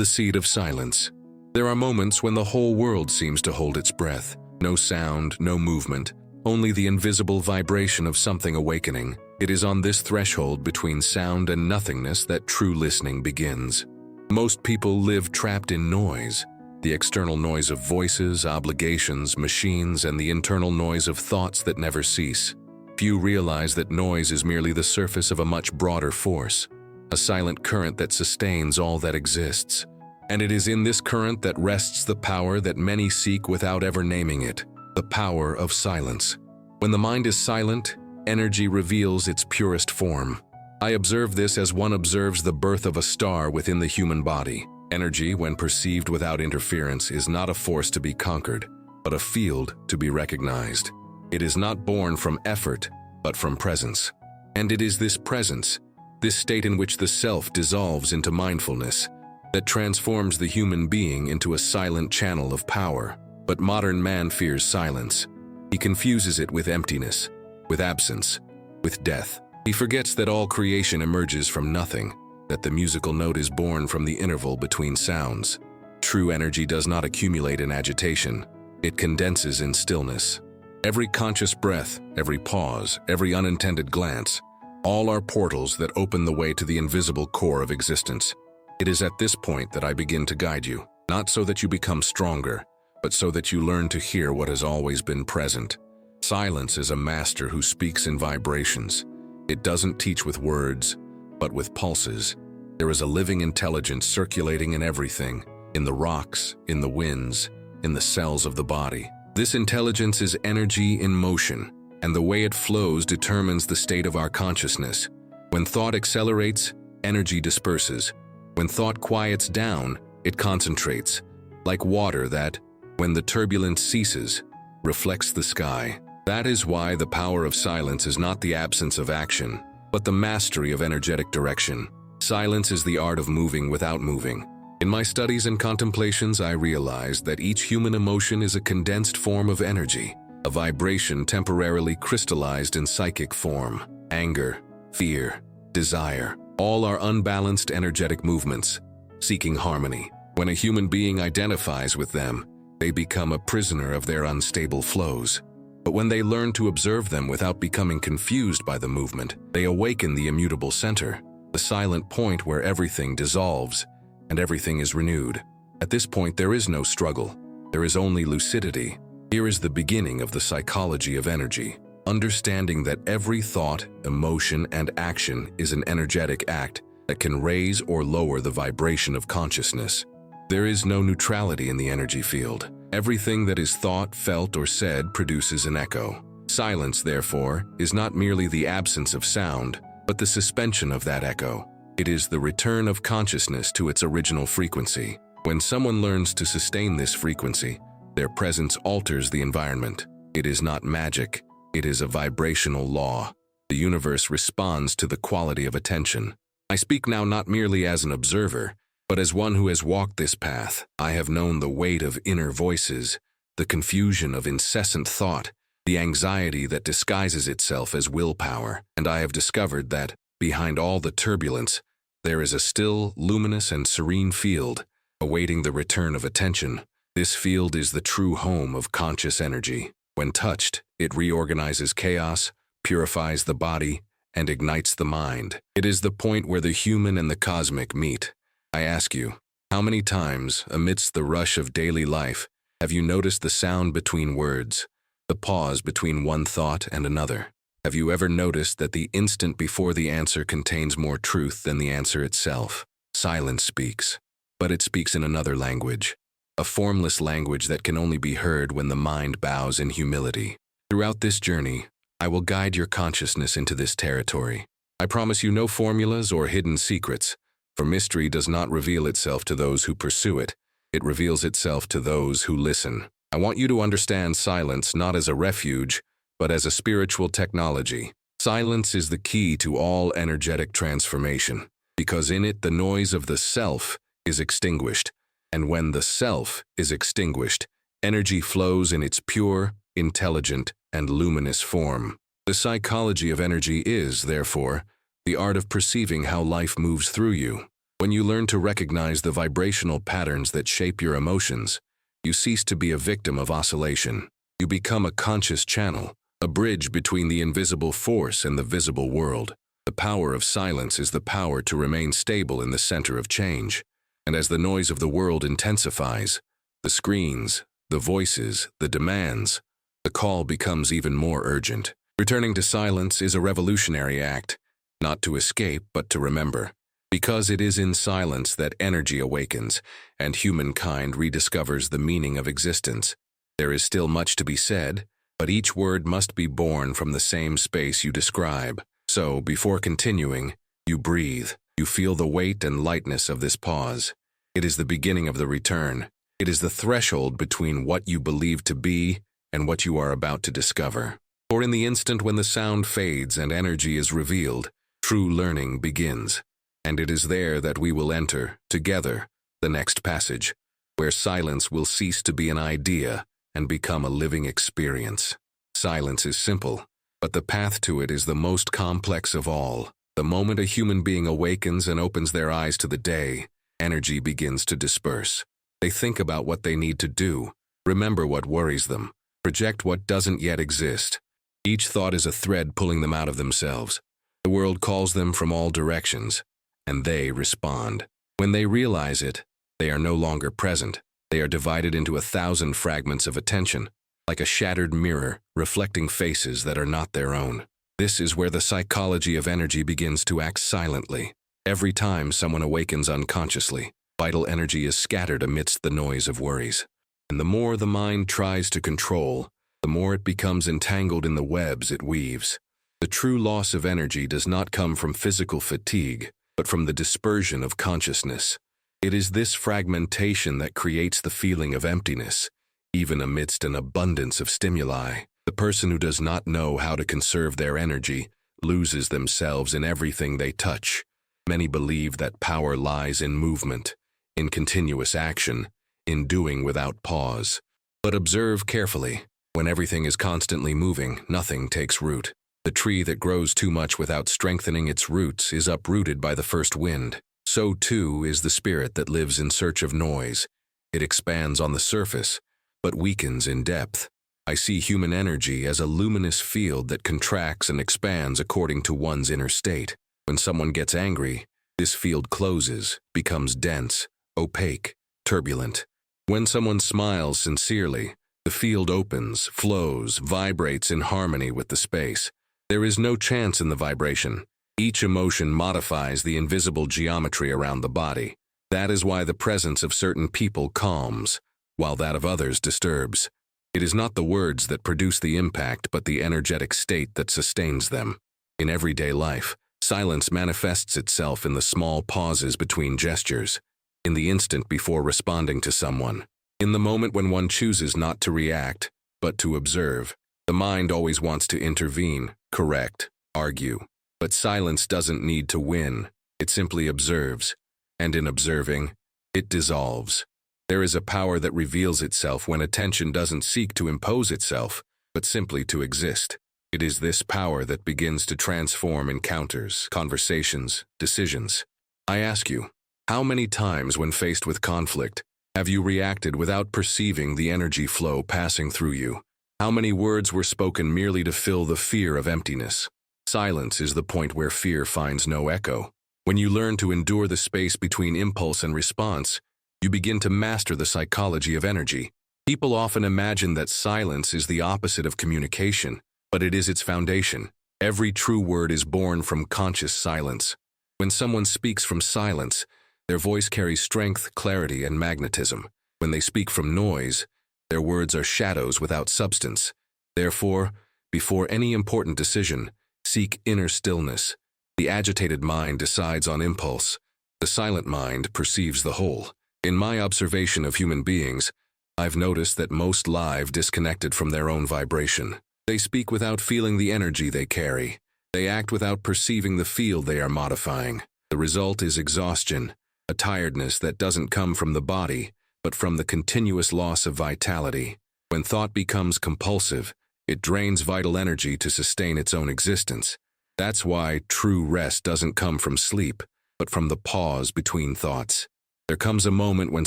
The seed of silence. There are moments when the whole world seems to hold its breath. No sound, no movement, only the invisible vibration of something awakening. It is on this threshold between sound and nothingness that true listening begins. Most people live trapped in noise, the external noise of voices, obligations, machines, and the internal noise of thoughts that never cease. Few realize that noise is merely the surface of a much broader force, a silent current that sustains all that exists. And it is in this current that rests the power that many seek without ever naming it, the power of silence. When the mind is silent, energy reveals its purest form. I observe this as one observes the birth of a star within the human body. Energy, when perceived without interference, is not a force to be conquered, but a field to be recognized. It is not born from effort, but from presence. And it is this presence, this state in which the self dissolves into mindfulness, that transforms the human being into a silent channel of power. But modern man fears silence. He confuses it with emptiness, with absence, with death. He forgets that all creation emerges from nothing, that the musical note is born from the interval between sounds. True energy does not accumulate in agitation. It condenses in stillness. Every conscious breath, every pause, every unintended glance, all are portals that open the way to the invisible core of existence. It is at this point that I begin to guide you, not so that you become stronger, but so that you learn to hear what has always been present. Silence is a master who speaks in vibrations. It doesn't teach with words, but with pulses. There is a living intelligence circulating in everything, in the rocks, in the winds, in the cells of the body. This intelligence is energy in motion, and the way it flows determines the state of our consciousness. When thought accelerates, energy disperses. When thought quiets down, it concentrates, like water that, when the turbulence ceases, reflects the sky. That is why the power of silence is not the absence of action, but the mastery of energetic direction. Silence is the art of moving without moving. In my studies and contemplations, I realized that each human emotion is a condensed form of energy, a vibration temporarily crystallized in psychic form. Anger, fear, desire, all are unbalanced energetic movements, seeking harmony. When a human being identifies with them, they become a prisoner of their unstable flows. But when they learn to observe them without becoming confused by the movement, they awaken the immutable center, the silent point where everything dissolves and everything is renewed. At this point, there is no struggle. There is only lucidity. Here is the beginning of the psychology of energy. Understanding that every thought, emotion, and action is an energetic act that can raise or lower the vibration of consciousness. There is no neutrality in the energy field. Everything that is thought, felt, or said produces an echo. Silence, therefore, is not merely the absence of sound, but the suspension of that echo. It is the return of consciousness to its original frequency. When someone learns to sustain this frequency, their presence alters the environment. It is not magic. It is a vibrational law. The universe responds to the quality of attention. I speak now not merely as an observer, but as one who has walked this path. I have known the weight of inner voices, the confusion of incessant thought, the anxiety that disguises itself as willpower, and I have discovered that, behind all the turbulence, there is a still, luminous, and serene field, awaiting the return of attention. This field is the true home of conscious energy. When touched, it reorganizes chaos, purifies the body, and ignites the mind. It is the point where the human and the cosmic meet. I ask you, how many times, amidst the rush of daily life, have you noticed the sound between words, the pause between one thought and another? Have you ever noticed that the instant before the answer contains more truth than the answer itself? Silence speaks, but it speaks in another language, a formless language that can only be heard when the mind bows in humility. Throughout this journey, I will guide your consciousness into this territory. I promise you no formulas or hidden secrets, for mystery does not reveal itself to those who pursue it. It reveals itself to those who listen. I want you to understand silence not as a refuge, but as a spiritual technology. Silence is the key to all energetic transformation, because in it the noise of the self is extinguished, and when the self is extinguished, energy flows in its pure, intelligent, and luminous form. The psychology of energy is, therefore, the art of perceiving how life moves through you. When you learn to recognize the vibrational patterns that shape your emotions, you cease to be a victim of oscillation. You become a conscious channel, a bridge between the invisible force and the visible world. The power of silence is the power to remain stable in the center of change. And as the noise of the world intensifies, the screens, the voices, the demands, the call becomes even more urgent. Returning to silence is a revolutionary act, not to escape but to remember. Because it is in silence that energy awakens and humankind rediscovers the meaning of existence. There is still much to be said, but each word must be born from the same space you describe. So, before continuing, you breathe. You feel the weight and lightness of this pause. It is the beginning of the return. It is the threshold between what you believe to be and what you are about to discover. For in the instant when the sound fades and energy is revealed, true learning begins. And it is there that we will enter, together, the next passage, where silence will cease to be an idea and become a living experience. Silence is simple, but the path to it is the most complex of all. The moment a human being awakens and opens their eyes to the day, energy begins to disperse. They think about what they need to do, remember what worries them, project what doesn't yet exist. Each thought is a thread pulling them out of themselves. The world calls them from all directions, and they respond. When they realize it, they are no longer present. They are divided into 1,000 fragments of attention, like a shattered mirror reflecting faces that are not their own. This is where the psychology of energy begins to act silently. Every time someone awakens unconsciously, vital energy is scattered amidst the noise of worries. And the more the mind tries to control, the more it becomes entangled in the webs it weaves. The true loss of energy does not come from physical fatigue, but from the dispersion of consciousness. It is this fragmentation that creates the feeling of emptiness, even amidst an abundance of stimuli. The person who does not know how to conserve their energy loses themselves in everything they touch. Many believe that power lies in movement, in continuous action, in doing without pause. But observe carefully. When everything is constantly moving, nothing takes root. The tree that grows too much without strengthening its roots is uprooted by the first wind. So too is the spirit that lives in search of noise. It expands on the surface, but weakens in depth. I see human energy as a luminous field that contracts and expands according to one's inner state. When someone gets angry, this field closes, becomes dense, opaque, turbulent. When someone smiles sincerely, the field opens, flows, vibrates in harmony with the space. There is no chance in the vibration. Each emotion modifies the invisible geometry around the body. That is why the presence of certain people calms, while that of others disturbs. It is not the words that produce the impact, but the energetic state that sustains them. In everyday life, silence manifests itself in the small pauses between gestures, in the instant before responding to someone, in the moment when one chooses not to react, but to observe. The mind always wants to intervene, correct, argue. But silence doesn't need to win. It simply observes. And in observing, it dissolves. There is a power that reveals itself when attention doesn't seek to impose itself, but simply to exist. It is this power that begins to transform encounters, conversations, decisions. I ask you, how many times when faced with conflict have you reacted without perceiving the energy flow passing through you? How many words were spoken merely to fill the fear of emptiness? Silence is the point where fear finds no echo. When you learn to endure the space between impulse and response, you begin to master the psychology of energy. People often imagine that silence is the opposite of communication, but it is its foundation. Every true word is born from conscious silence. When someone speaks from silence, their voice carries strength, clarity, and magnetism. When they speak from noise, their words are shadows without substance. Therefore, before any important decision, seek inner stillness. The agitated mind decides on impulse. The silent mind perceives the whole. In my observation of human beings, I've noticed that most live disconnected from their own vibration. They speak without feeling the energy they carry. They act without perceiving the field they are modifying. The result is exhaustion, a tiredness that doesn't come from the body, but from the continuous loss of vitality. When thought becomes compulsive, it drains vital energy to sustain its own existence. That's why true rest doesn't come from sleep, but from the pause between thoughts. There comes a moment when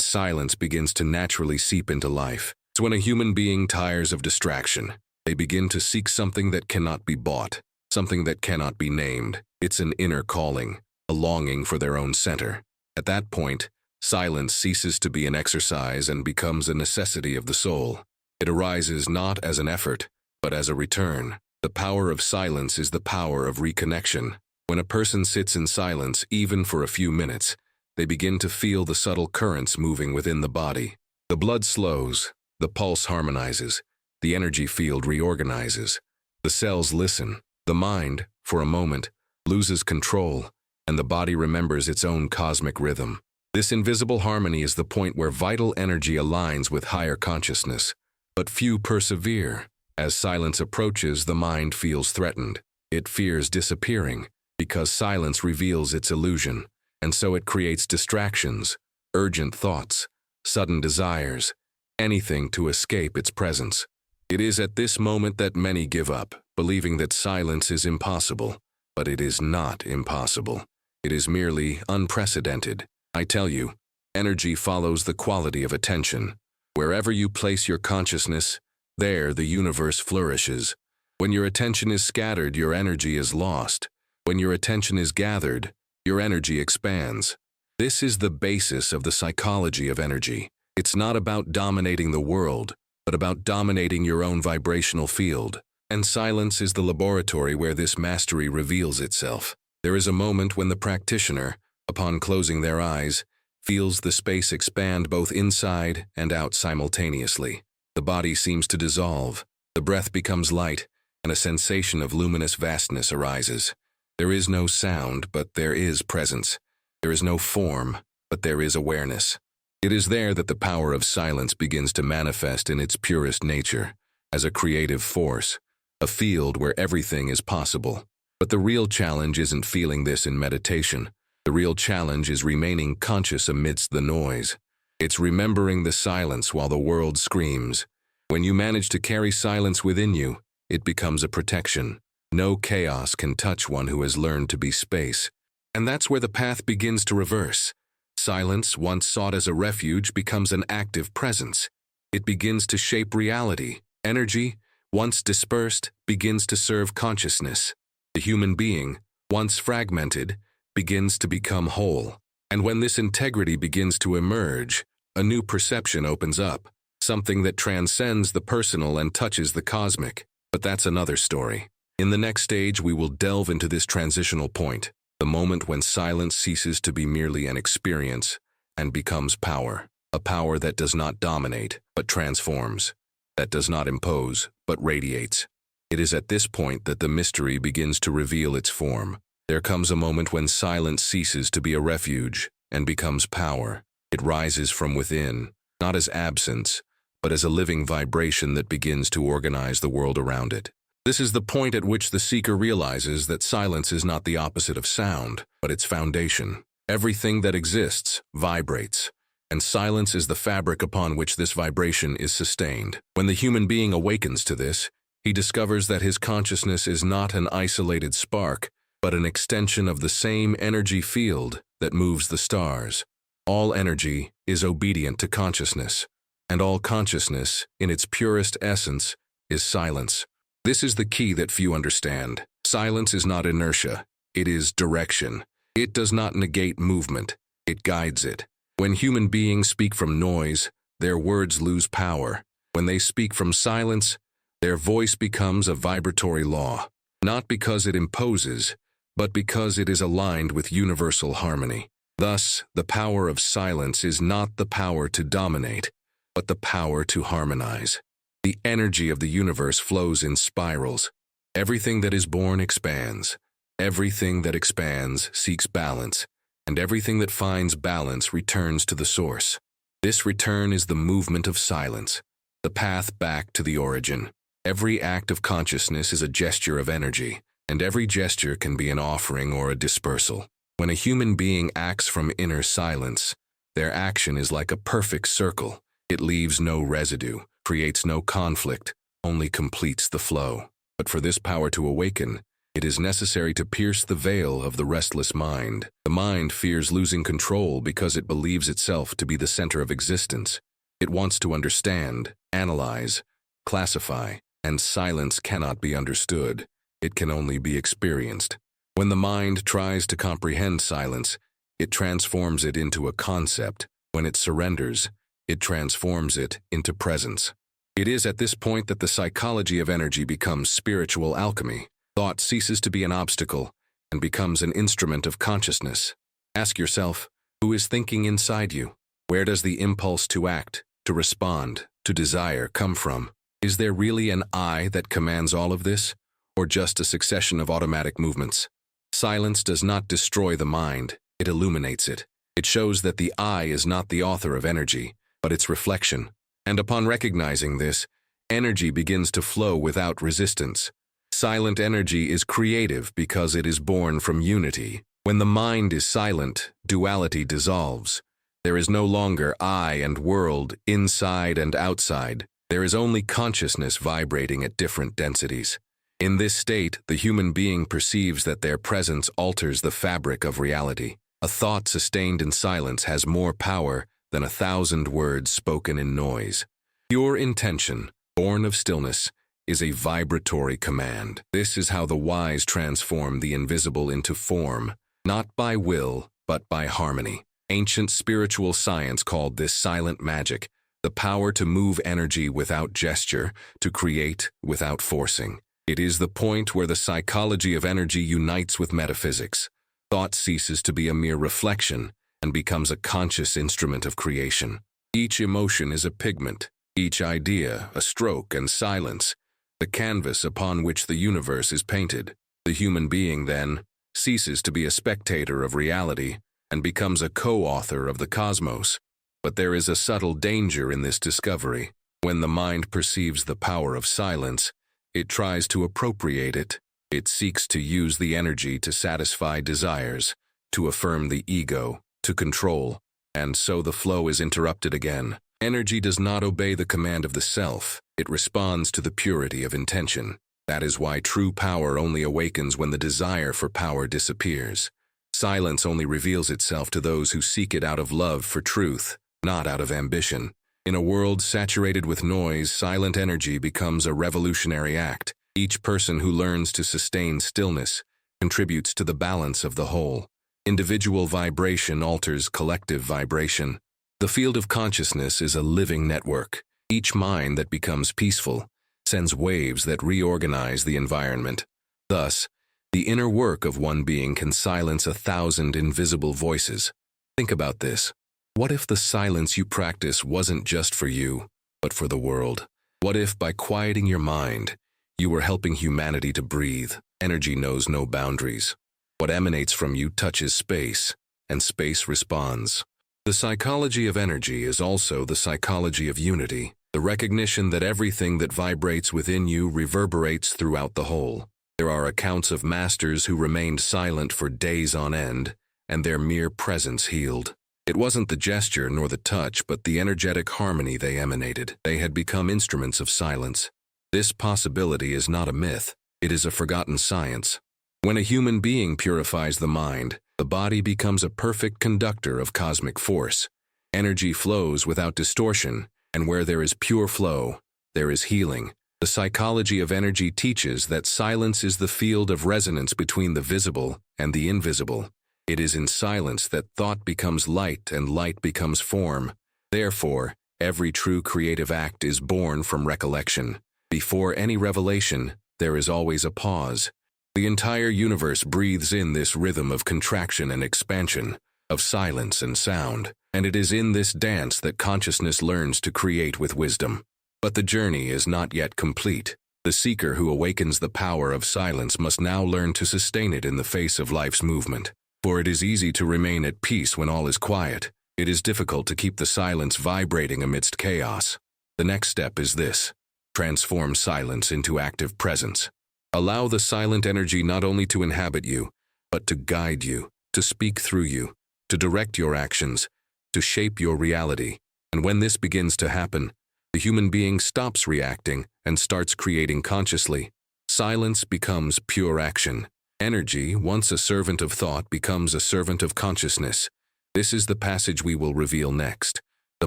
silence begins to naturally seep into life. It's when a human being tires of distraction. They begin to seek something that cannot be bought, something that cannot be named. It's an inner calling, a longing for their own center. At that point, silence ceases to be an exercise and becomes a necessity of the soul. It arises not as an effort, but as a return. The power of silence is the power of reconnection. When a person sits in silence, even for a few minutes, they begin to feel the subtle currents moving within the body. The blood slows, the pulse harmonizes, the energy field reorganizes. The cells listen. The mind, for a moment, loses control, and the body remembers its own cosmic rhythm. This invisible harmony is the point where vital energy aligns with higher consciousness. But few persevere. As silence approaches, the mind feels threatened. It fears disappearing, because silence reveals its illusion, and so it creates distractions, urgent thoughts, sudden desires, anything to escape its presence. It is at this moment that many give up, believing that silence is impossible. But it is not impossible. It is merely unprecedented. I tell you, energy follows the quality of attention. Wherever you place your consciousness, there the universe flourishes. When your attention is scattered, your energy is lost. When your attention is gathered, your energy expands. This is the basis of the psychology of energy. It's not about dominating the world, but about dominating your own vibrational field. And silence is the laboratory where this mastery reveals itself. There is a moment when the practitioner, upon closing their eyes, feels the space expand both inside and out simultaneously. The body seems to dissolve, the breath becomes light, and a sensation of luminous vastness arises. There is no sound, but there is presence. There is no form, but there is awareness. It is there that the power of silence begins to manifest in its purest nature, as a creative force, a field where everything is possible. But the real challenge isn't feeling this in meditation. The real challenge is remaining conscious amidst the noise. It's remembering the silence while the world screams. When you manage to carry silence within you, it becomes a protection. No chaos can touch one who has learned to be space. And that's where the path begins to reverse. Silence, once sought as a refuge, becomes an active presence. It begins to shape reality. Energy, once dispersed, begins to serve consciousness. The human being, once fragmented, begins to become whole. And when this integrity begins to emerge, a new perception opens up, something that transcends the personal and touches the cosmic. But that's another story. In the next stage, we will delve into this transitional point, the moment when silence ceases to be merely an experience and becomes power, a power that does not dominate, but transforms, that does not impose, but radiates. It is at this point that the mystery begins to reveal its form. There comes a moment when silence ceases to be a refuge and becomes power. It rises from within, not as absence, but as a living vibration that begins to organize the world around it. This is the point at which the seeker realizes that silence is not the opposite of sound, but its foundation. Everything that exists vibrates, and silence is the fabric upon which this vibration is sustained. When the human being awakens to this, he discovers that his consciousness is not an isolated spark, but an extension of the same energy field that moves the stars. All energy is obedient to consciousness, and all consciousness, in its purest essence, is silence. This is the key that few understand. Silence is not inertia, it is direction. It does not negate movement, it guides it. When human beings speak from noise, their words lose power. When they speak from silence, their voice becomes a vibratory law, not because it imposes, but because it is aligned with universal harmony. Thus, the power of silence is not the power to dominate, but the power to harmonize. The energy of the universe flows in spirals. Everything that is born expands. Everything that expands seeks balance, and everything that finds balance returns to the source. This return is the movement of silence, the path back to the origin. Every act of consciousness is a gesture of energy, and every gesture can be an offering or a dispersal. When a human being acts from inner silence, their action is like a perfect circle. It leaves no residue, creates no conflict, only completes the flow. But for this power to awaken, It is necessary to pierce the veil of the restless mind. The mind fears losing control because it believes itself to be the center of existence. It wants to understand, analyze, classify, and silence cannot be understood. It can only be experienced. When the mind tries to comprehend silence, it transforms it into a concept. When it surrenders, it transforms it into presence. It is at this point that the psychology of energy becomes spiritual alchemy. Thought ceases to be an obstacle and becomes an instrument of consciousness. Ask yourself, who is thinking inside you? Where does the impulse to act, to respond, to desire come from? Is there really an I that commands all of this, or just a succession of automatic movements? Silence does not destroy the mind, it illuminates it. It shows that the I is not the author of energy, but its reflection. And upon recognizing this, energy begins to flow without resistance. Silent energy is creative because it is born from unity. When the mind is silent, duality dissolves. There is no longer I and world, inside and outside. There is only consciousness vibrating at different densities. In this state, the human being perceives that their presence alters the fabric of reality. A thought sustained in silence has more power than 1,000 words spoken in noise. Pure intention, born of stillness, is a vibratory command. This is how the wise transform the invisible into form, not by will, but by harmony. Ancient spiritual science called this silent magic, the power to move energy without gesture, to create without forcing. It is the point where the psychology of energy unites with metaphysics. Thought ceases to be a mere reflection and becomes a conscious instrument of creation. Each emotion is a pigment, each idea a stroke, and silence the canvas upon which the universe is painted. The human being, then, ceases to be a spectator of reality and becomes a co-author of the cosmos. But there is a subtle danger in this discovery. When the mind perceives the power of silence, it tries to appropriate it. It seeks to use the energy to satisfy desires, to affirm the ego, to control, and so the flow is interrupted again. Energy does not obey the command of the self. It responds to the purity of intention. That is why true power only awakens when the desire for power disappears. Silence only reveals itself to those who seek it out of love for truth, not out of ambition. In a world saturated with noise, silent energy becomes a revolutionary act. Each person who learns to sustain stillness contributes to the balance of the whole. Individual vibration alters collective vibration. The field of consciousness is a living network. Each mind that becomes peaceful sends waves that reorganize the environment. Thus, the inner work of one being can silence 1,000 invisible voices. Think about this. What if the silence you practice wasn't just for you, but for the world? What if, by quieting your mind, you were helping humanity to breathe? Energy knows no boundaries. What emanates from you touches space, and space responds. The psychology of energy is also the psychology of unity, the recognition that everything that vibrates within you reverberates throughout the whole. There are accounts of masters who remained silent for days on end, and their mere presence healed. It wasn't the gesture nor the touch, but the energetic harmony they emanated. They had become instruments of silence. This possibility is not a myth. It is a forgotten science. When a human being purifies the mind, the body becomes a perfect conductor of cosmic force. Energy flows without distortion, and where there is pure flow, there is healing. The psychology of energy teaches that silence is the field of resonance between the visible and the invisible. It is in silence that thought becomes light and light becomes form. Therefore, every true creative act is born from recollection. Before any revelation, there is always a pause. The entire universe breathes in this rhythm of contraction and expansion, of silence and sound, and it is in this dance that consciousness learns to create with wisdom. But the journey is not yet complete. The seeker who awakens the power of silence must now learn to sustain it in the face of life's movement. For it is easy to remain at peace when all is quiet. It is difficult to keep the silence vibrating amidst chaos. The next step is this: transform silence into active presence. Allow the silent energy not only to inhabit you, but to guide you, to speak through you, to direct your actions, to shape your reality. And when this begins to happen, the human being stops reacting and starts creating consciously. Silence becomes pure action. Energy, once a servant of thought, becomes a servant of consciousness. This is the passage we will reveal next, the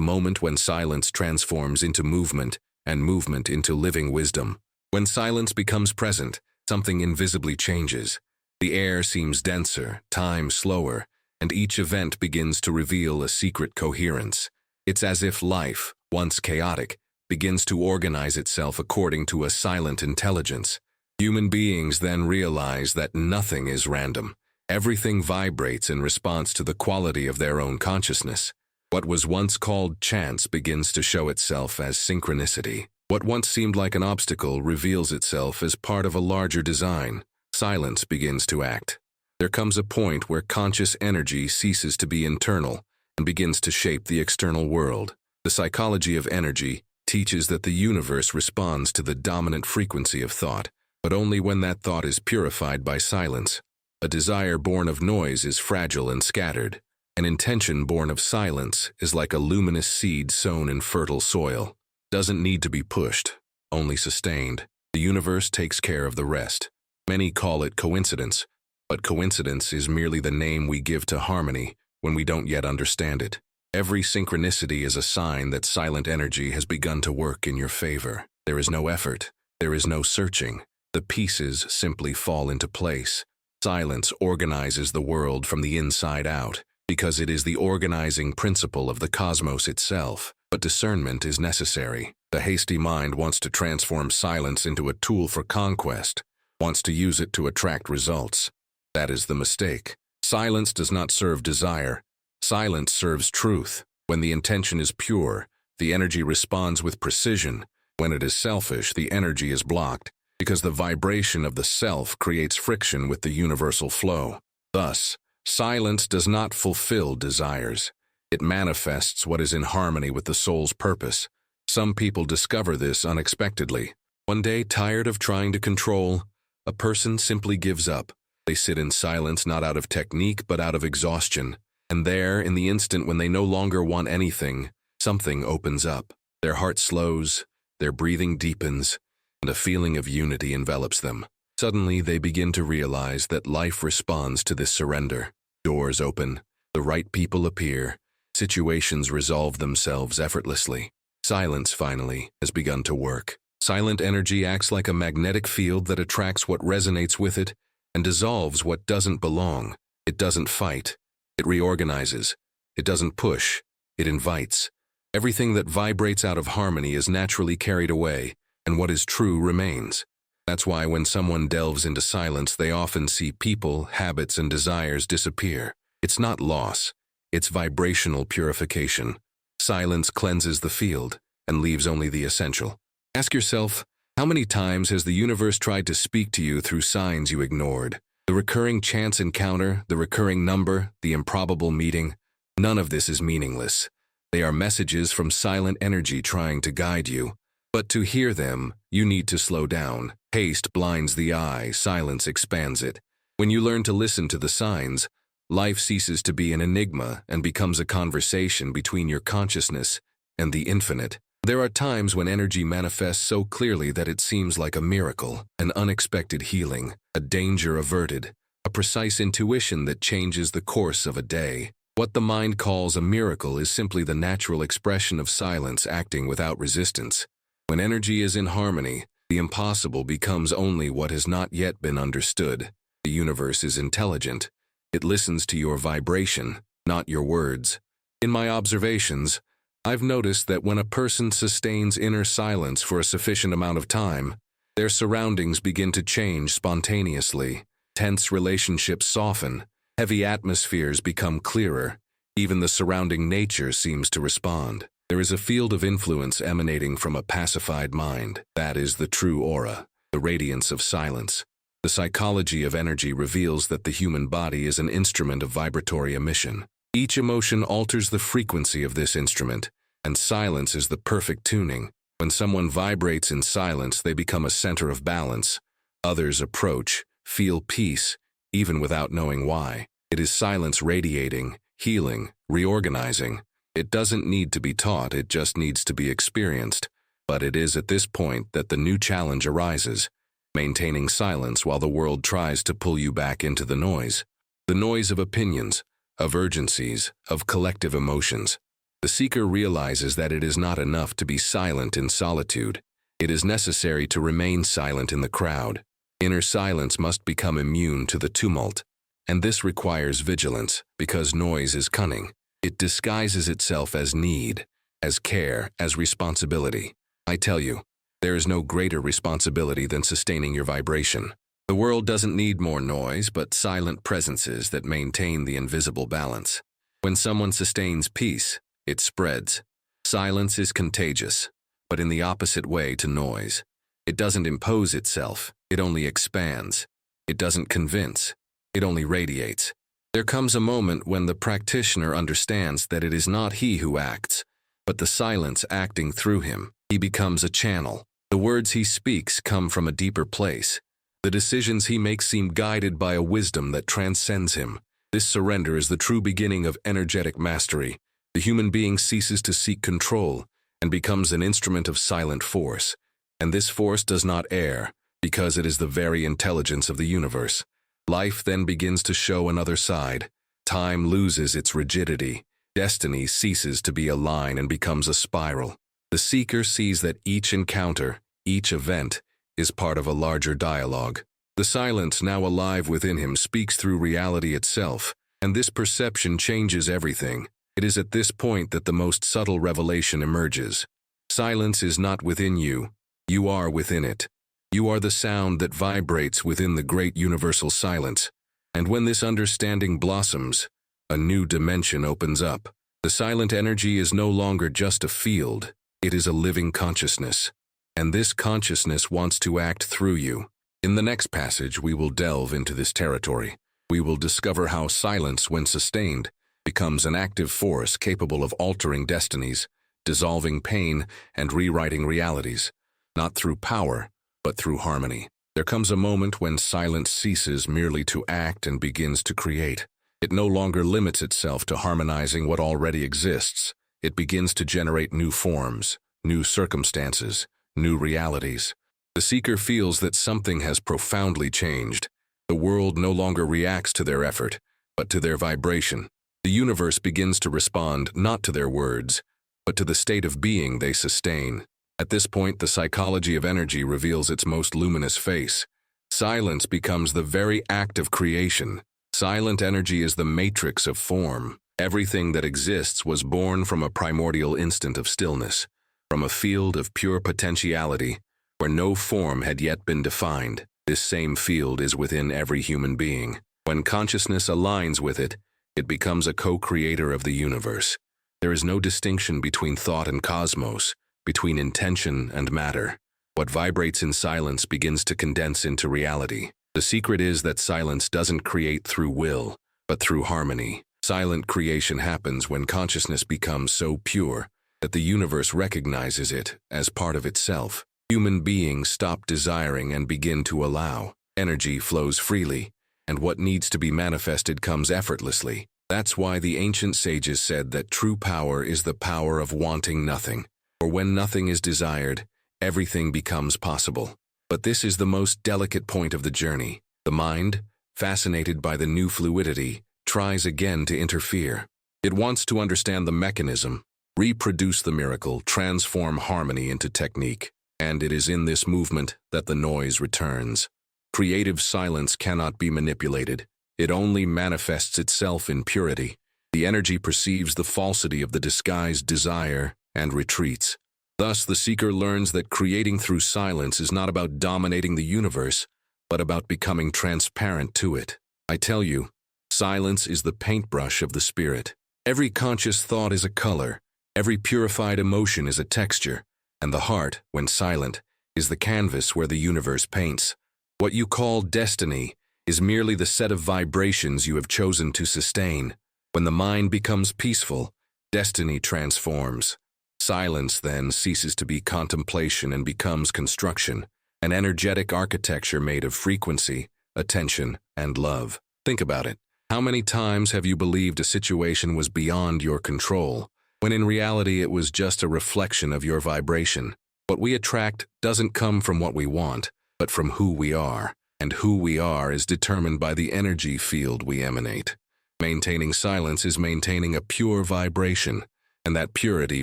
moment when silence transforms into movement and movement into living wisdom. When silence becomes present, something invisibly changes. The air seems denser, time slower, and each event begins to reveal a secret coherence. It's as if life, once chaotic, begins to organize itself according to a silent intelligence. Human beings then realize that nothing is random. Everything vibrates in response to the quality of their own consciousness. What was once called chance begins to show itself as synchronicity. What once seemed like an obstacle reveals itself as part of a larger design. Silence begins to act. There comes a point where conscious energy ceases to be internal and begins to shape the external world. The psychology of energy teaches that the universe responds to the dominant frequency of thought, but only when that thought is purified by silence. A desire born of noise is fragile and scattered. An intention born of silence is like a luminous seed sown in fertile soil. Doesn't need to be pushed, only sustained. The universe takes care of the rest. Many call it coincidence, but coincidence is merely the name we give to harmony when we don't yet understand it. Every synchronicity is a sign that silent energy has begun to work in your favor. There is no effort. There is no searching. The pieces simply fall into place. Silence organizes the world from the inside out, because it is the organizing principle of the cosmos itself. But discernment is necessary. The hasty mind wants to transform silence into a tool for conquest, wants to use it to attract results. That is the mistake. Silence does not serve desire. Silence serves truth. When the intention is pure, the energy responds with precision. When it is selfish, the energy is blocked, because the vibration of the self creates friction with the universal flow. Thus, silence does not fulfill desires. It manifests what is in harmony with the soul's purpose. Some people discover this unexpectedly. One day, tired of trying to control, a person simply gives up. They sit in silence not out of technique but out of exhaustion. And there, in the instant when they no longer want anything, something opens up. Their heart slows, their breathing deepens, and a feeling of unity envelops them. Suddenly, they begin to realize that life responds to this surrender. Doors open, the right people appear, situations resolve themselves effortlessly. Silence, finally, has begun to work. Silent energy acts like a magnetic field that attracts what resonates with it and dissolves what doesn't belong. It doesn't fight. It reorganizes. It doesn't push. It invites. Everything that vibrates out of harmony is naturally carried away, and what is true remains. That's why when someone delves into silence, they often see people, habits, and desires disappear. It's not loss. It's vibrational purification. Silence cleanses the field and leaves only the essential. Ask yourself, how many times has the universe tried to speak to you through signs you ignored? The recurring chance encounter, the recurring number, the improbable meeting, none of this is meaningless. They are messages from silent energy trying to guide you. But to hear them, you need to slow down. Haste blinds the eye, silence expands it. When you learn to listen to the signs, life ceases to be an enigma and becomes a conversation between your consciousness and the infinite. There are times when energy manifests so clearly that it seems like a miracle, an unexpected healing, a danger averted, a precise intuition that changes the course of a day. What the mind calls a miracle is simply the natural expression of silence acting without resistance. When energy is in harmony, the impossible becomes only what has not yet been understood. The universe is intelligent. It listens to your vibration, not your words. In my observations, I've noticed that when a person sustains inner silence for a sufficient amount of time, their surroundings begin to change spontaneously. Tense relationships soften, heavy atmospheres become clearer, even the surrounding nature seems to respond. There is a field of influence emanating from a pacified mind. That is the true aura, the radiance of silence. The psychology of energy reveals that the human body is an instrument of vibratory emission. Each emotion alters the frequency of this instrument, and silence is the perfect tuning. When someone vibrates in silence, they become a center of balance. Others approach, feel peace, even without knowing why. It is silence radiating, healing, reorganizing. It doesn't need to be taught, it just needs to be experienced. But it is at this point that the new challenge arises. maintaining silence while the world tries to pull you back into the noise. The noise of opinions, of urgencies, of collective emotions. The seeker realizes that it is not enough to be silent in solitude. It is necessary to remain silent in the crowd. Inner silence must become immune to the tumult, and this requires vigilance because noise is cunning. It disguises itself as need, as care, as responsibility. I tell you, there is no greater responsibility than sustaining your vibration. The world doesn't need more noise, but silent presences that maintain the invisible balance. When someone sustains peace, it spreads. Silence is contagious, but in the opposite way to noise. It doesn't impose itself, it only expands. It doesn't convince, it only radiates. There comes a moment when the practitioner understands that it is not he who acts, but the silence acting through him. He becomes a channel. The words he speaks come from a deeper place. The decisions he makes seem guided by a wisdom that transcends him. This surrender is the true beginning of energetic mastery. The human being ceases to seek control and becomes an instrument of silent force. And this force does not err, because it is the very intelligence of the universe. Life then begins to show another side. Time loses its rigidity. Destiny ceases to be a line and becomes a spiral. The seeker sees that each encounter, each event, is part of a larger dialogue. The silence now alive within him speaks through reality itself, and this perception changes everything. It is at this point that the most subtle revelation emerges. Silence is not within you. You are within it. You are the sound that vibrates within the great universal silence. And when this understanding blossoms, a new dimension opens up. The silent energy is no longer just a field. It is a living consciousness. And this consciousness wants to act through you. In the next passage, we will delve into this territory. We will discover how silence, when sustained, becomes an active force capable of altering destinies, dissolving pain, and rewriting realities, not through power, but through harmony. There comes a moment when silence ceases merely to act and begins to create. It no longer limits itself to harmonizing what already exists. It begins to generate new forms, new circumstances, new realities. The seeker feels that something has profoundly changed. The world no longer reacts to their effort, but to their vibration. The universe begins to respond not to their words, but to the state of being they sustain. At this point, the psychology of energy reveals its most luminous face. Silence becomes the very act of creation. Silent energy is the matrix of form. Everything that exists was born from a primordial instant of stillness, from a field of pure potentiality, where no form had yet been defined. This same field is within every human being. When consciousness aligns with it, it becomes a co-creator of the universe. There is no distinction between thought and cosmos, between intention and matter. What vibrates in silence begins to condense into reality. The secret is that silence doesn't create through will, but through harmony. Silent creation happens when consciousness becomes so pure that the universe recognizes it as part of itself. Human beings stop desiring and begin to allow. Energy flows freely, and what needs to be manifested comes effortlessly. That's why the ancient sages said that true power is the power of wanting nothing. For when nothing is desired, everything becomes possible. But this is the most delicate point of the journey. The mind, fascinated by the new fluidity, tries again to interfere. It wants to understand the mechanism, reproduce the miracle, transform harmony into technique. And it is in this movement that the noise returns. Creative silence cannot be manipulated. It only manifests itself in purity. The energy perceives the falsity of the disguised desire and retreats. Thus, the seeker learns that creating through silence is not about dominating the universe, but about becoming transparent to it. I tell you, silence is the paintbrush of the spirit. Every conscious thought is a color. Every purified emotion is a texture. And the heart, when silent, is the canvas where the universe paints. What you call destiny is merely the set of vibrations you have chosen to sustain. When the mind becomes peaceful, destiny transforms. Silence then ceases to be contemplation and becomes construction, an energetic architecture made of frequency, attention, and love. Think about it. How many times have you believed a situation was beyond your control, when in reality it was just a reflection of your vibration? What we attract doesn't come from what we want, but from who we are. And who we are is determined by the energy field we emanate. Maintaining silence is maintaining a pure vibration, and that purity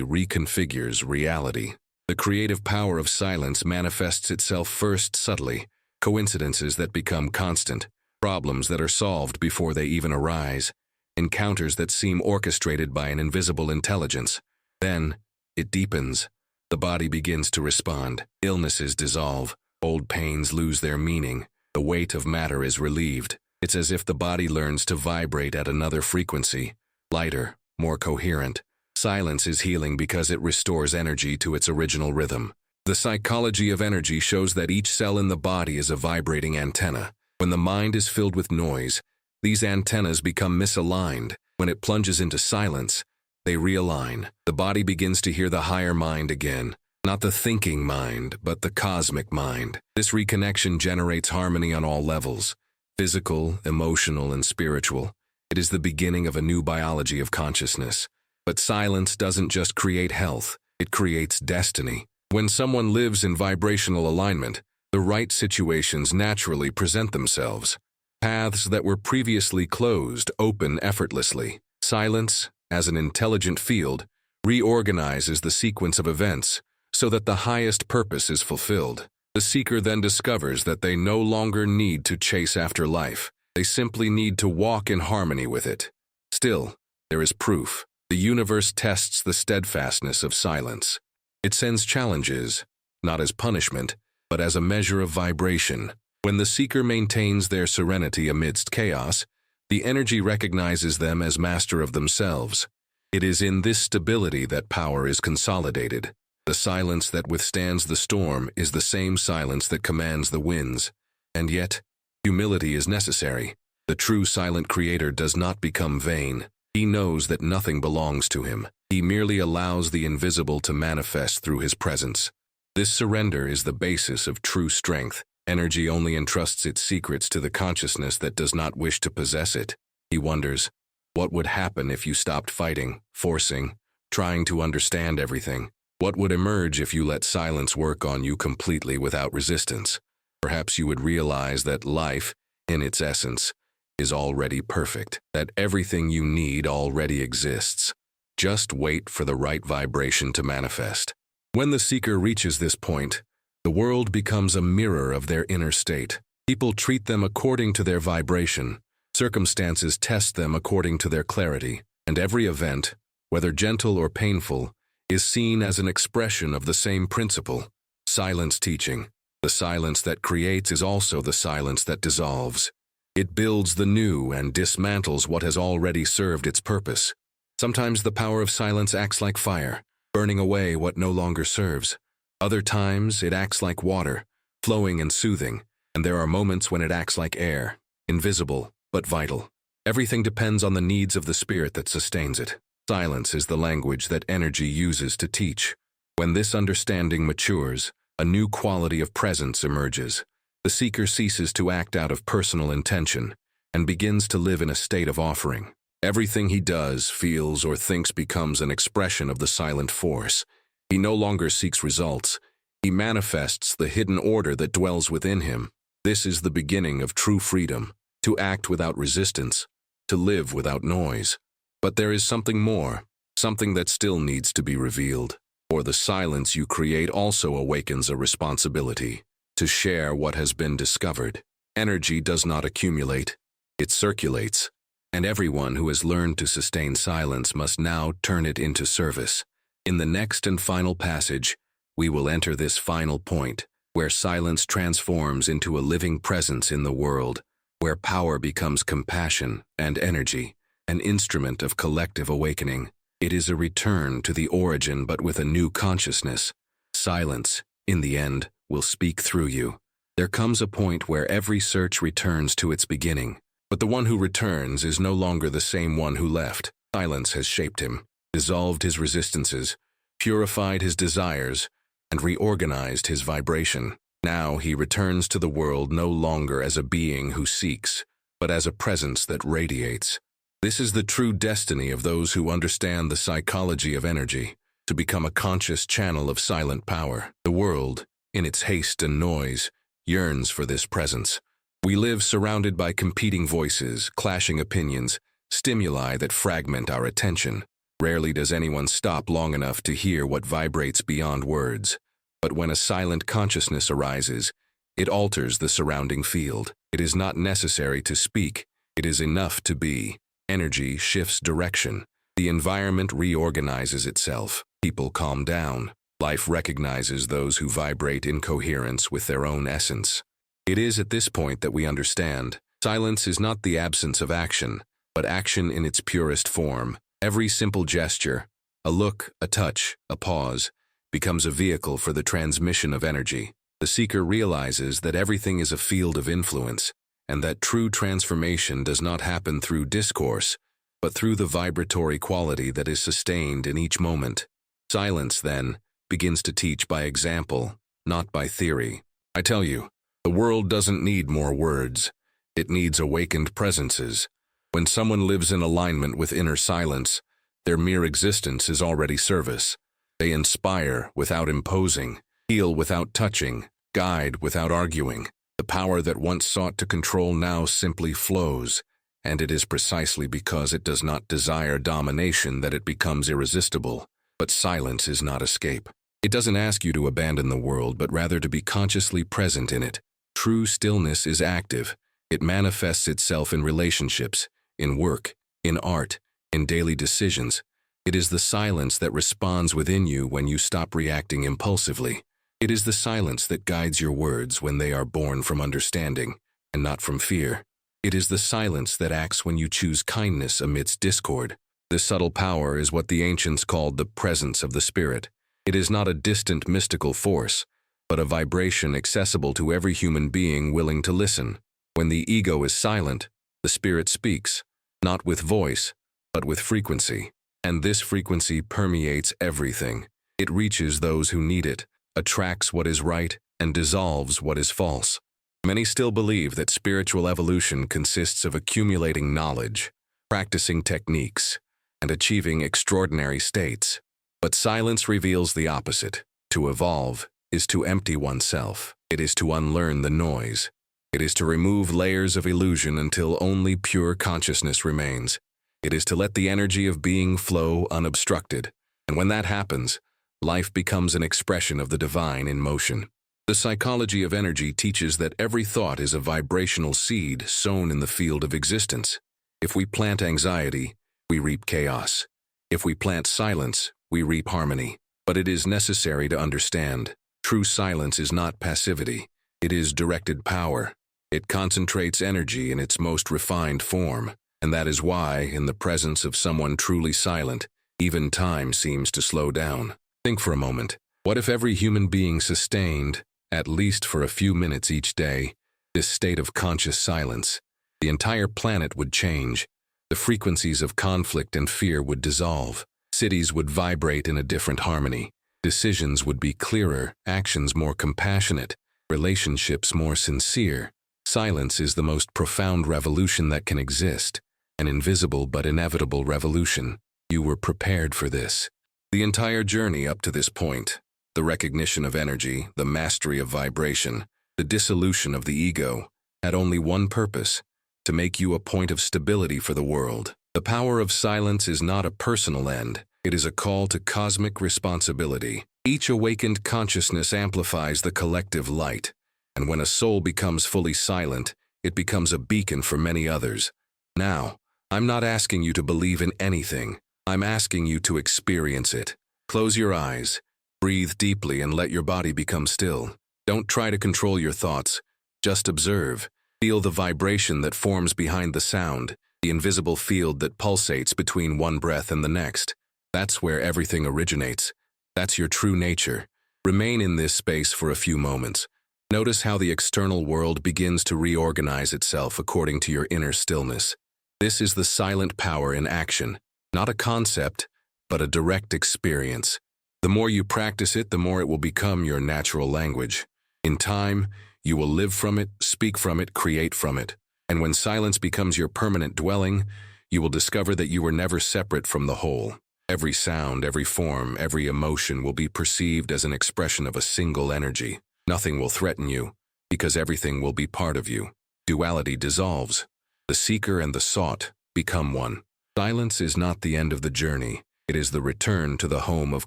reconfigures reality. The creative power of silence manifests itself first subtly, coincidences that become constant, problems that are solved before they even arise, encounters that seem orchestrated by an invisible intelligence. Then, it deepens. The body begins to respond. Illnesses dissolve. Old pains lose their meaning. The weight of matter is relieved. It's as if the body learns to vibrate at another frequency, lighter, more coherent. Silence is healing because it restores energy to its original rhythm. The psychology of energy shows that each cell in the body is a vibrating antenna. When the mind is filled with noise, these antennas become misaligned. When it plunges into silence, they realign. The body begins to hear the higher mind again. Not the thinking mind, but the cosmic mind. This reconnection generates harmony on all levels, physical, emotional, and spiritual. It is the beginning of a new biology of consciousness. But silence doesn't just create health, it creates destiny. When someone lives in vibrational alignment, the right situations naturally present themselves. Paths that were previously closed open effortlessly. Silence, as an intelligent field, reorganizes the sequence of events, so that the highest purpose is fulfilled. The seeker then discovers that they no longer need to chase after life. They simply need to walk in harmony with it. Still, there is proof. The universe tests the steadfastness of silence. It sends challenges, not as punishment, but as a measure of vibration. When the seeker maintains their serenity amidst chaos, the energy recognizes them as master of themselves. It is in this stability that power is consolidated. The silence that withstands the storm is the same silence that commands the winds. And yet, humility is necessary. The true silent creator does not become vain. He knows that nothing belongs to him. He merely allows the invisible to manifest through his presence. This surrender is the basis of true strength. Energy only entrusts its secrets to the consciousness that does not wish to possess it. He wonders, what would happen if you stopped fighting, forcing, trying to understand everything? What would emerge if you let silence work on you completely without resistance? Perhaps you would realize that life, in its essence, is already perfect, that everything you need already exists. Just wait for the right vibration to manifest. When the seeker reaches this point, the world becomes a mirror of their inner state. People treat them according to their vibration. Circumstances test them according to their clarity. And every event, whether gentle or painful, is seen as an expression of the same principle. Silence teaching. The silence that creates is also the silence that dissolves. It builds the new and dismantles what has already served its purpose. Sometimes the power of silence acts like fire, burning away what no longer serves. Other times it acts like water, flowing and soothing, and there are moments when it acts like air, invisible but vital. Everything depends on the needs of the spirit that sustains it. Silence is the language that energy uses to teach. When this understanding matures, a new quality of presence emerges. The seeker ceases to act out of personal intention and begins to live in a state of offering. Everything he does, feels, or thinks becomes an expression of the silent force. He no longer seeks results. He manifests the hidden order that dwells within him. This is the beginning of true freedom, to act without resistance, to live without noise. But there is something more, something that still needs to be revealed. For the silence you create also awakens a responsibility to share what has been discovered. Energy does not accumulate, it circulates, and everyone who has learned to sustain silence must now turn it into service. In the next and final passage, we will enter this final point, where silence transforms into a living presence in the world, where power becomes compassion and energy, an instrument of collective awakening. It is a return to the origin but with a new consciousness. Silence, in the end, will speak through you. There comes a point where every search returns to its beginning, but the one who returns is no longer the same one who left. Silence has shaped him, dissolved his resistances, purified his desires, and reorganized his vibration. Now he returns to the world no longer as a being who seeks, but as a presence that radiates. This is the true destiny of those who understand the psychology of energy, to become a conscious channel of silent power. The world, in its haste and noise, yearns for this presence. We live surrounded by competing voices, clashing opinions, stimuli that fragment our attention. Rarely does anyone stop long enough to hear what vibrates beyond words. But when a silent consciousness arises, it alters the surrounding field. It is not necessary to speak. It is enough to be. Energy shifts direction. The environment reorganizes itself. People calm down. Life recognizes those who vibrate in coherence with their own essence. It is at this point that we understand. Silence is not the absence of action, but action in its purest form. Every simple gesture, a look, a touch, a pause, becomes a vehicle for the transmission of energy. The seeker realizes that everything is a field of influence, and that true transformation does not happen through discourse, but through the vibratory quality that is sustained in each moment. Silence, then, begins to teach by example, not by theory. I tell you, the world doesn't need more words. It needs awakened presences. When someone lives in alignment with inner silence, their mere existence is already service. They inspire without imposing, heal without touching, guide without arguing. The power that once sought to control now simply flows, and it is precisely because it does not desire domination that it becomes irresistible. But silence is not escape. It doesn't ask you to abandon the world, but rather to be consciously present in it. True stillness is active. It manifests itself in relationships, in work, in art, in daily decisions. It is the silence that responds within you when you stop reacting impulsively. It is the silence that guides your words when they are born from understanding and not from fear. It is the silence that acts when you choose kindness amidst discord. This subtle power is what the ancients called the presence of the spirit. It is not a distant mystical force, but a vibration accessible to every human being willing to listen. When the ego is silent, the spirit speaks, not with voice, but with frequency. And this frequency permeates everything. It reaches those who need it, attracts what is right, and dissolves what is false. Many still believe that spiritual evolution consists of accumulating knowledge, practicing techniques, and achieving extraordinary states. But silence reveals the opposite. To evolve is to empty oneself. It is to unlearn the noise. It is to remove layers of illusion until only pure consciousness remains. It is to let the energy of being flow unobstructed. And when that happens, life becomes an expression of the divine in motion. The psychology of energy teaches that every thought is a vibrational seed sown in the field of existence. If we plant anxiety, we reap chaos. If we plant silence, we reap harmony. But it is necessary to understand, true silence is not passivity. It is directed power. It concentrates energy in its most refined form. And that is why, in the presence of someone truly silent, even time seems to slow down. Think for a moment. What if every human being sustained, at least for a few minutes each day, this state of conscious silence? The entire planet would change. The frequencies of conflict and fear would dissolve. Cities would vibrate in a different harmony. Decisions would be clearer, actions more compassionate, relationships more sincere. Silence is the most profound revolution that can exist. An invisible but inevitable revolution. You were prepared for this. The entire journey up to this point, the recognition of energy, the mastery of vibration, the dissolution of the ego, had only one purpose: to make you a point of stability for the world. The power of silence is not a personal end. It is a call to cosmic responsibility. Each awakened consciousness amplifies the collective light, and when a soul becomes fully silent, it becomes a beacon for many others. Now, I'm not asking you to believe in anything. I'm asking you to experience it. Close your eyes, breathe deeply, and let your body become still. Don't try to control your thoughts. Just observe. Feel the vibration that forms behind the sound, the invisible field that pulsates between one breath and the next. That's where everything originates. That's your true nature. Remain in this space for a few moments. Notice how the external world begins to reorganize itself according to your inner stillness. This is the silent power in action. Not a concept, but a direct experience. The more you practice it, the more it will become your natural language. In time, you will live from it, speak from it, create from it. And when silence becomes your permanent dwelling, you will discover that you were never separate from the whole. Every sound, every form, every emotion will be perceived as an expression of a single energy. Nothing will threaten you. because everything will be part of you. Duality dissolves. The seeker and the sought become one. Silence is not the end of the journey. It is the return to the home of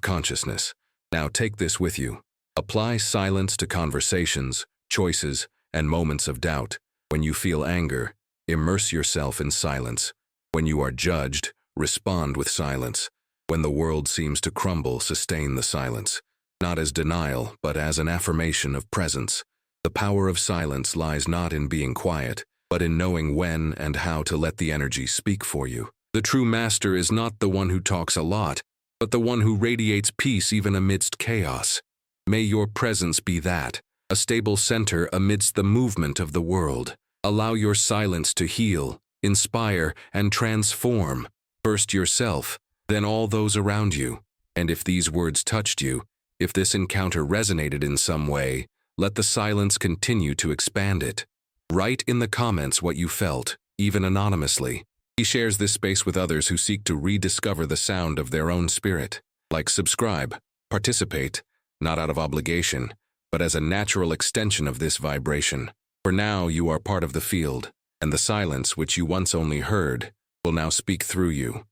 consciousness. Now take this with you. Apply silence to conversations, choices, and moments of doubt. When you feel anger, immerse yourself in silence. When you are judged, respond with silence. When the world seems to crumble, sustain the silence. Not as denial, but as an affirmation of presence. The power of silence lies not in being quiet, but in knowing when and how to let the energy speak for you. The true master is not the one who talks a lot, but the one who radiates peace even amidst chaos. May your presence be that, a stable center amidst the movement of the world. Allow your silence to heal, inspire, and transform. First yourself, then all those around you. And if these words touched you, if this encounter resonated in some way, let the silence continue to expand it. Write in the comments what you felt, even anonymously. He shares this space with others who seek to rediscover the sound of their own spirit. Like, subscribe, participate, not out of obligation, but as a natural extension of this vibration. For now, you are part of the field, and the silence which you once only heard will now speak through you.